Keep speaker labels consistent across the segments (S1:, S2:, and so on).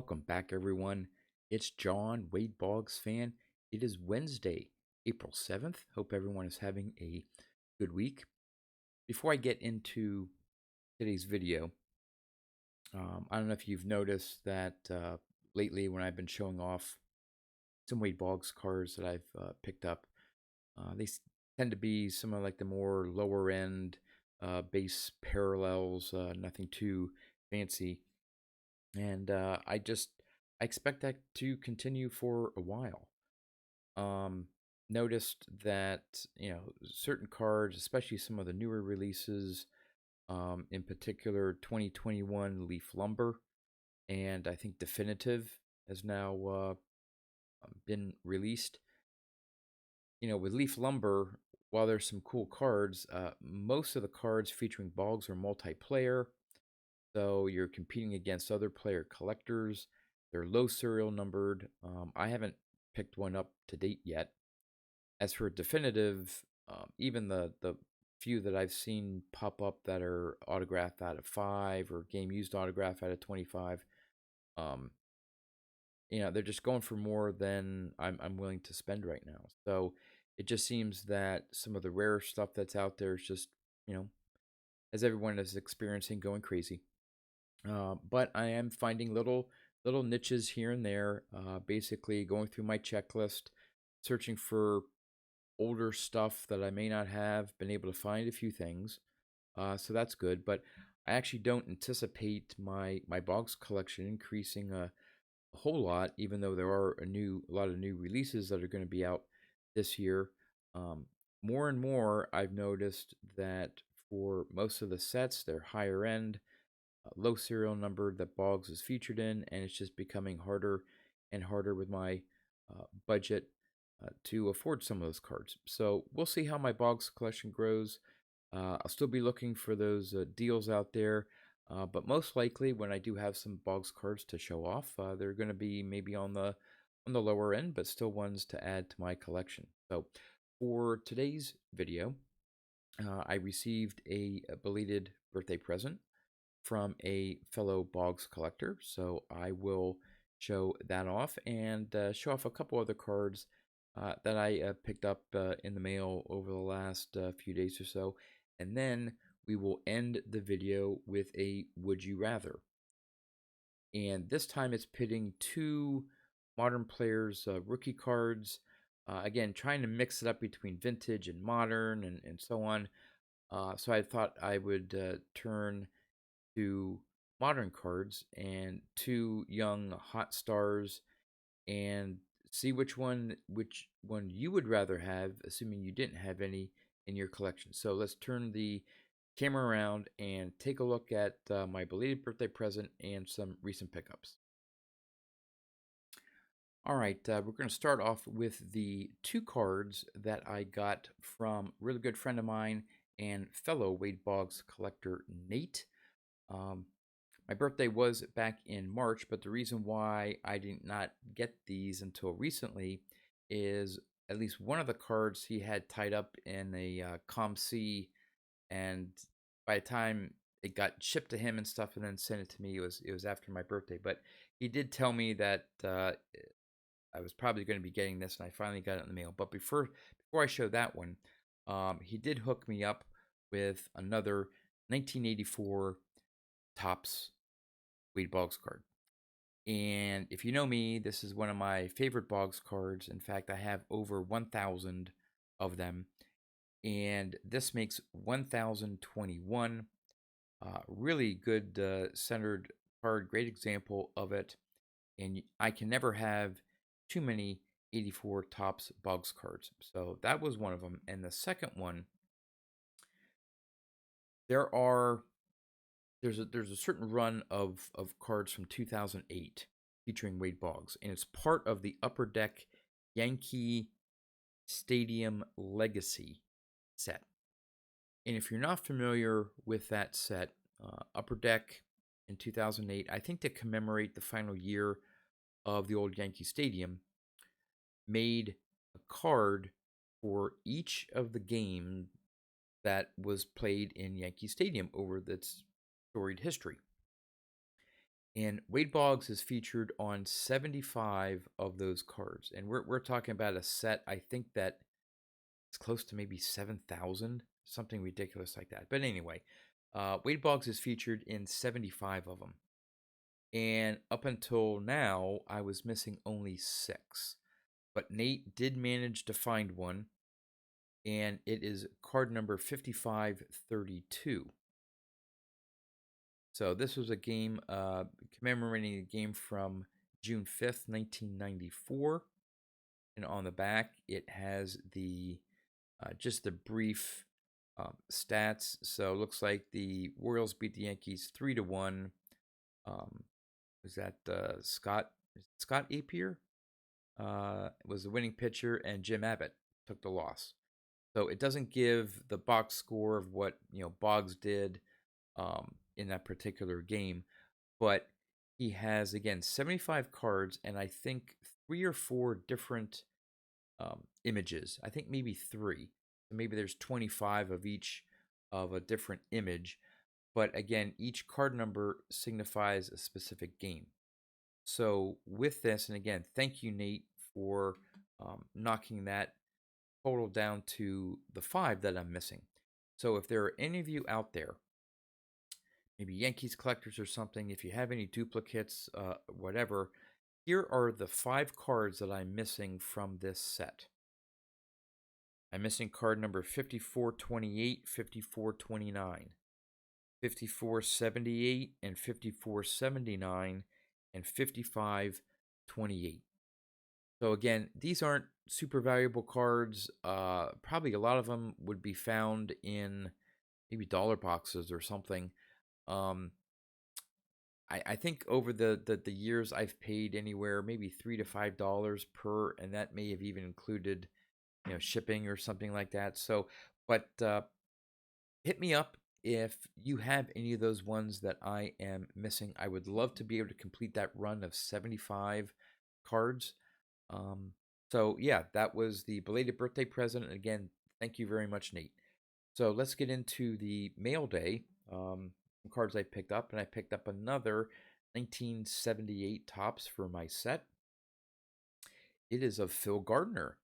S1: Welcome back, everyone. It's John, Wade Boggs fan. It is Wednesday, April 7th. Hope everyone is having a good week. Before I get into today's video, I don't know if you've noticed that lately when I've been showing off some Wade Boggs cards that I've picked up, they tend to be some of like the more lower end base parallels, nothing too fancy. And I expect that to continue for a while. Um, Noticed that certain cards, especially some of the newer releases, in particular 2021 Leaf Lumber, and I think Definitive has now been released. With Leaf Lumber, while there's some cool cards, most of the cards featuring Boggs are multiplayer. So you're competing against other player collectors. They're low serial numbered. I haven't picked one up to date yet. As for definitive, even the few that I've seen pop up that are autographed out of 5 or game used autograph out of 25, um, they're just going for more than I'm willing to spend right now. So it just seems that some of the rare stuff that's out there is just, you know, as everyone is experiencing, going crazy. But I am finding little niches here and there. Basically, going through my checklist, searching for older stuff that I may not have been able to find a few things. So that's good. But I actually don't anticipate my Boggs collection increasing a whole lot, even though there are a lot of new releases that are going to be out this year. Um, More and more, I've noticed that for most of the sets, they're higher end, low serial number that Boggs is featured in, and it's just becoming harder and harder with my budget to afford some of those cards. So we'll see how my Boggs collection grows. I'll still be looking for those deals out there, but most likely when I do have some Boggs cards to show off, they're going to be maybe on the lower end, but still ones to add to my collection. So for today's video, I received a belated birthday present from a fellow Boggs collector. So I will show that off and show off a couple other cards that I picked up in the mail over the last few days or so. And then we will end the video with a Would You Rather. And this time it's pitting two modern players' rookie cards. Again, trying to mix it up between vintage and modern and so on. So I thought I would turn to modern cards and two young hot stars and see which one you would rather have, assuming you didn't have any in your collection. So let's turn the camera around and take a look at my belated birthday present and some recent pickups. All right, we're going to start off with the two cards that I got from a really good friend of mine and fellow Wade Boggs collector, Nate. Um, My birthday was back in March, but the reason why I did not get these until recently is at least one of the cards he had tied up in a ComC, and by the time it got shipped to him and stuff, and then sent it to me, it was after my birthday. But he did tell me that I was probably going to be getting this, and I finally got it in the mail. But before I show that one, he did hook me up with another 1984 Topps Wade Boggs card. And if you know me, this is one of my favorite Boggs cards. In fact, I have over 1,000 of them. And this makes 1,021. Really good centered card, great example of it. And I can never have too many 84 Topps Boggs cards. So that was one of them. And the second one, there are there's a certain run of cards from 2008 featuring Wade Boggs, and it's part of the Upper Deck Yankee Stadium Legacy set. And if you're not familiar with that set, Upper Deck in 2008, I think to commemorate the final year of the old Yankee Stadium, made a card for each of the game that was played in Yankee Stadium over its storied history. And Wade Boggs is featured on 75 of those cards. And we're talking about a set, I think that it's close to maybe 7,000, something ridiculous like that. But anyway, Wade Boggs is featured in 75 of them. And up until now, I was missing only 6. But Nate did manage to find one, and it is card number 5532. So this was a game commemorating a game from June 5th, 1994. And on the back, it has the just the brief stats. So it looks like the Royals beat the Yankees 3-1. Was that Scott Apier? Was the winning pitcher, and Jim Abbott took the loss. So it doesn't give the box score of what Boggs did in that particular game, but he has again 75 cards, and I think 3 or 4 different images. I think maybe 3. So maybe there's 25 of each of a different image, but again, each card number signifies a specific game. So with this, and again, thank you, Nate, for knocking that total down to the 5 that I'm missing. So if there are any of you out there, maybe Yankees collectors or something, if you have any duplicates, whatever, here are the 5 cards that I'm missing from this set. I'm missing card number 5428, 5429, 5478, and 5479, and 5528. So again, these aren't super valuable cards. Probably a lot of them would be found in maybe dollar boxes or something. I think over the years I've paid anywhere maybe $3 to $5 per, and that may have even included shipping or something like that. So, but hit me up if you have any of those ones that I am missing. I would love to be able to complete that run of 75 cards. So yeah, that was the belated birthday present. Again, thank you very much, Nate. So let's get into the mail day. Cards I picked up, and I picked up another 1978 Topps for my set. It is of Phil Gardner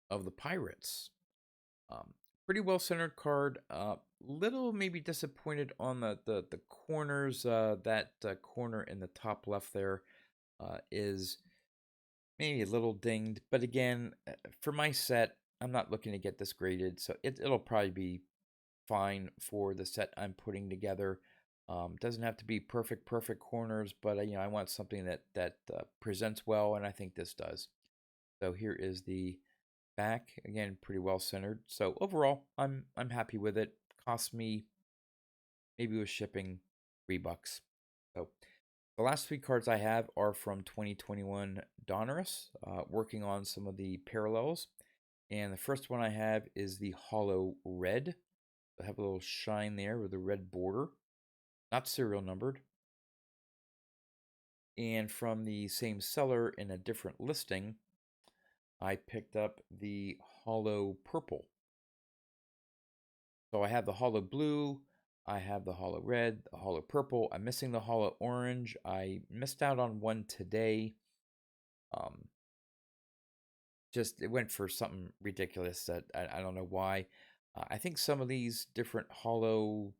S1: of the Pirates. Pretty well centered card. Little maybe disappointed on the corners. That corner in the top left there is maybe a little dinged. But again, for my set, I'm not looking to get this graded, so it'll probably be fine for the set I'm putting together. Doesn't have to be perfect corners, but I want something that presents well, and I think this does. So here is the back. Again, pretty well centered. So overall, I'm happy with it. Cost me maybe with shipping $3. So the last 3 cards I have are from 2021 Donruss, working on some of the parallels. And the first one I have is the Hollow Red. I have a little shine there with a red border, not serial numbered. And from the same seller in a different listing, I picked up the Hollow Purple. So I have the Hollow Blue, I have the Hollow Red, the Hollow Purple. I'm missing the Hollow Orange. I missed out on one today. Just it went for something ridiculous that I don't know why. I think some of these different hollow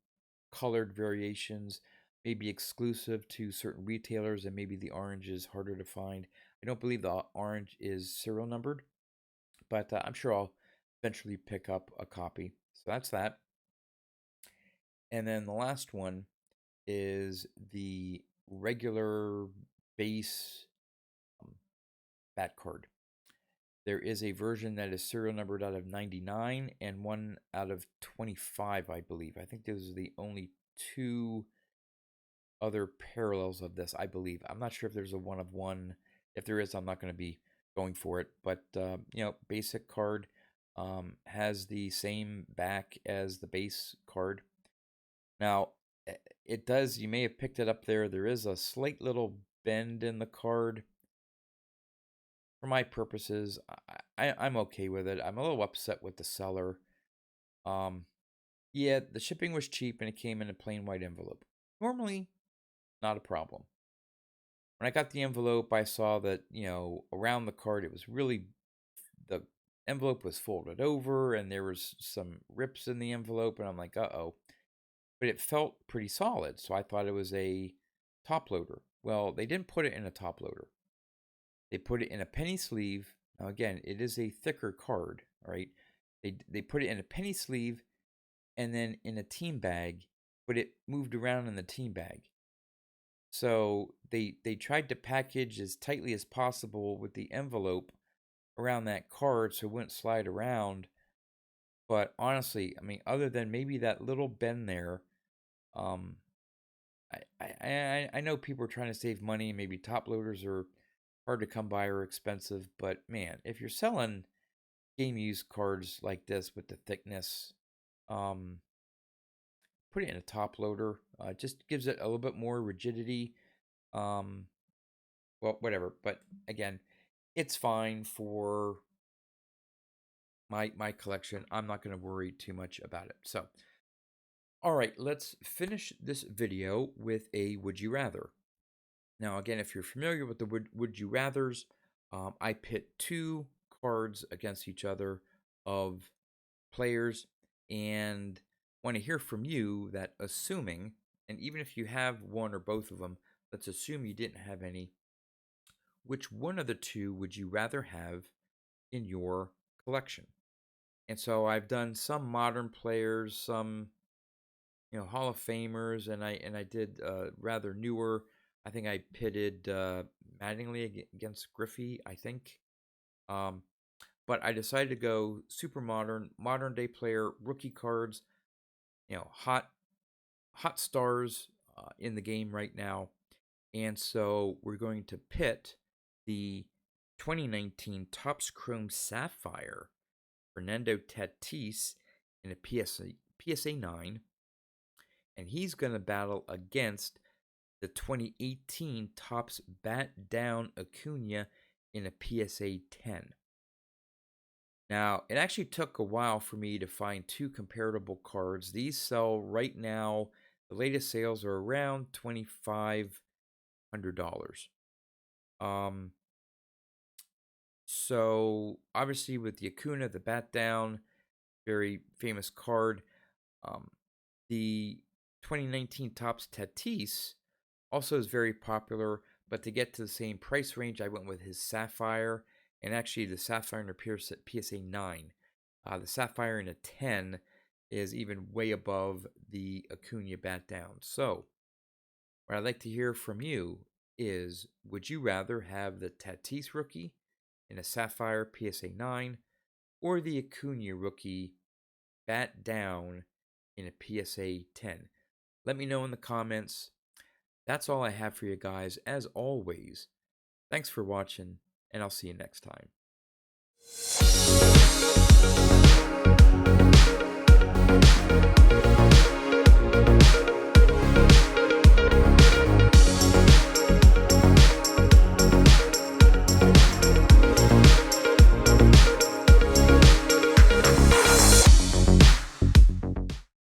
S1: colored variations may be exclusive to certain retailers, and maybe the orange is harder to find. I don't believe the orange is serial numbered, but I'm sure I'll eventually pick up a copy. So that's that. And then the last one is the regular base bat card. There is a version that is serial numbered out of 99 and one out of 25, I believe. I think those are the only 2 other parallels of this, I believe. I'm not sure if there's a one of one. If there is, I'm not going to be going for it. But, basic card has the same back as the base card. Now, it does, you may have picked it up there. There is a slight little bend in the card. For my purposes, I'm okay with it. I'm a little upset with the seller. Yeah, the shipping was cheap and it came in a plain white envelope. Normally, not a problem. when I got the envelope, I saw that, around the card, the envelope was folded over and there was some rips in the envelope. And I'm like, uh-oh. But it felt pretty solid. So I thought it was a top loader. Well, they didn't put it in a top loader. They put it in a penny sleeve. Now, again, it is a thicker card, all right? They put it in a penny sleeve and then in a team bag, but it moved around in the team bag. So they tried to package as tightly as possible with the envelope around that card so it wouldn't slide around. But honestly, I mean, other than maybe that little bend there, um, I know people are trying to save money. Maybe top loaders are hard to come by or expensive, but man, if you're selling game used cards like this with the thickness, um, put it in a top loader. Just gives it a little bit more rigidity. Um, well, whatever. But again, it's fine for my collection. I'm not going to worry too much about it. So, all right, let's finish this video with a would you rather. Now, again, if you're familiar with the would you rathers, I pit two cards against each other of players and want to hear from you that assuming, and even if you have one or both of them, let's assume you didn't have any, which one of the two would you rather have in your collection? And so I've done some modern players, some Hall of Famers, and I did rather newer. I think I pitted Mattingly against Griffey, I think. But I decided to go super modern day player, rookie cards, hot stars in the game right now. And so we're going to pit the 2019 Topps Chrome Sapphire Fernando Tatis in a PSA 9. And he's going to battle against the 2018 Topps Bat Down Acuna in a PSA 10. Now, it actually took a while for me to find two comparable cards. These sell right now. The latest sales are around $2,500. So obviously with the Acuna, the Bat Down, very famous card. The 2019 Topps Tatis also is very popular, but to get to the same price range, I went with his Sapphire, and actually the Sapphire in a PSA 9. The Sapphire in a 10 is even way above the Acuna Bat Down. So, what I'd like to hear from you is, would you rather have the Tatis rookie in a Sapphire PSA 9 or the Acuna rookie Bat Down in a PSA 10? Let me know in the comments. That's all I have for you guys. As always, thanks for watching, and I'll see you next time.